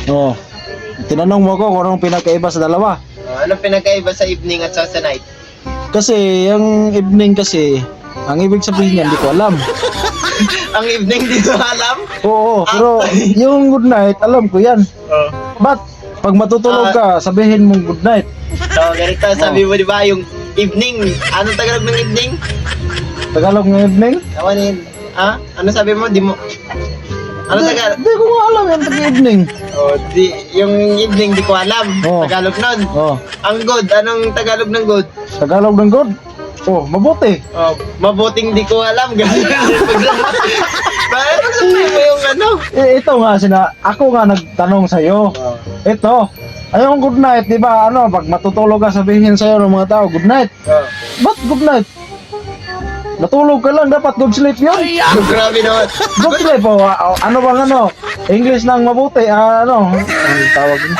Oh. Tinanong mo ko kung anong pinakaiba sa dalawa. Ano pinagkaiba sa evening at sa night? Kasi yung evening kasi, ang ibig sabihin niyan, hindi ko alam. Ang evening di ko alam. Oo, pero yung good night, alam ko yan. Oh. But, pag matutulog ka, sabihin mong good night. So, ganito, sabi mo di ba yung evening, anong Tagalog ng evening? Tagalog ng evening? Ano yun? Ha? Ano sabi mo? Di mo... Ano Tagalog? Hindi ko nga alam yan, evening. Oh, yung evening di ko alam. Oh. Tagalog nun. Oh, Ang good, anong Tagalog ng good? Tagalog ng good? Oh, mabuti. Oh, mabuting di ko alam. Ganun. Bakit sabi mo yung ano? Ito nga, ako nga nagtanong sa'yo. Oh. Ito, ayong good night, di ba? Ano, pag matutulog ka, sabihin sa'yo ng mga tao, good night. Oh. Ba't good night? Natulog ka lang, dapat good sleep yun. Grabe naman. Good sleep, oh, ano bang ano? English ng mabuti, ano? Ang tawag yun?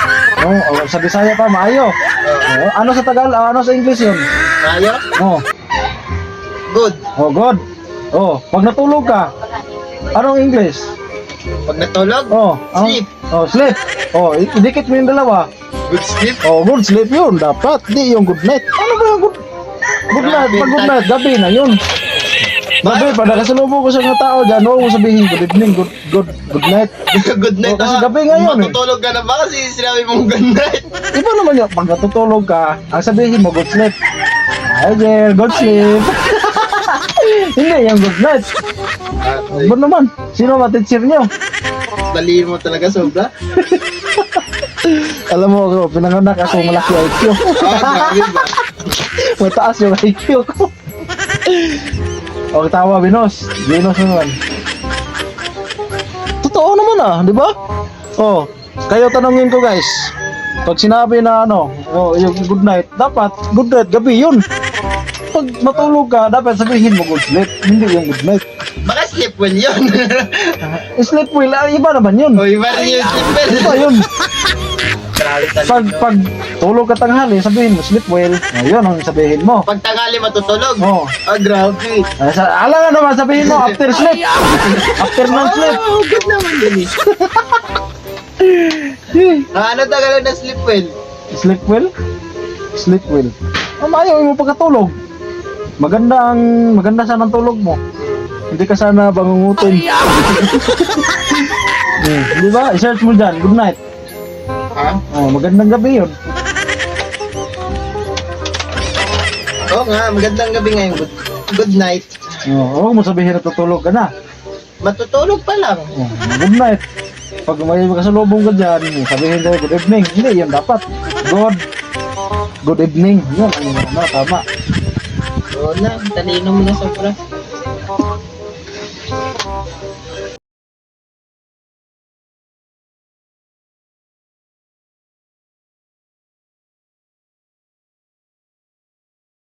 Sa Bisaya pa, maayo. Oh, ano sa ano sa English yun? Mayo? Oh, Good. good. Oh, pag natulog ka, anong English? Pag natulog? Oh, Sleep. Oh, sleep. Oh, idikit mo yung dalawa. Good sleep? Oh, good sleep yun, dapat. Di yung good night. Ano ba yung good night? Pag good night, gabi na yun. Gabi, pag nakasalubong ko sa mga tao dyan, huwag mo sabihin good evening, good night. Good night. Oh, kasi gabi ngayon eh. Matutulog ka na ba kasi sinabi mong good night? Iba naman yun, pag natutulog ka, ang sabihin mo good sleep. Hi there, good sleep. Hindi, yung good night. Ba naman, sino ma-teacher nyo? Dali mo talaga sobra. Alam mo, pinanganak ako malaki IQ. Grabe ba? Mataas yung IQ ko. O, tawa, Binos. Binos naman. Totoo naman di ba? Oh, kayo tanongin ko guys. Pag sinabi na yung good night, dapat good night, gabi yun. Pag matulog ka, dapat sabihin mo good sleep, hindi yung good night. Baka sleep well yun. Sleep well, iba naman yun. O, iba rin yung sleep well. Iba yun. Grabe talaga. Pag tulog ka tanghali, sabihin mo sleep well. Yun ang sabihin mo. Pag tanghali matutulog? Oh. Grabe. Alam nga naman, sabihin mo after sleep. After ng sleep. Good naman yun eh. Ano Tagalog na sleep well? Sleep well? Sleep well. Ayaw mo pagkatulog. Maganda sana ang tulog mo. Hindi ka sana bangungutin. Di ba? I-search mo dyan. Good night. Ha? Oh, magandang gabi yun. Oo nga, magandang gabi ngayon. Good night. Huwag mo sabihin na tutulog ka na. Matutulog pa lang. Oh, good night. Pag may kasalubong ka dyan, sabihin tayo good evening. Hindi, yan dapat. Good evening. Yan, tama. Oo na, talino mo na sobra.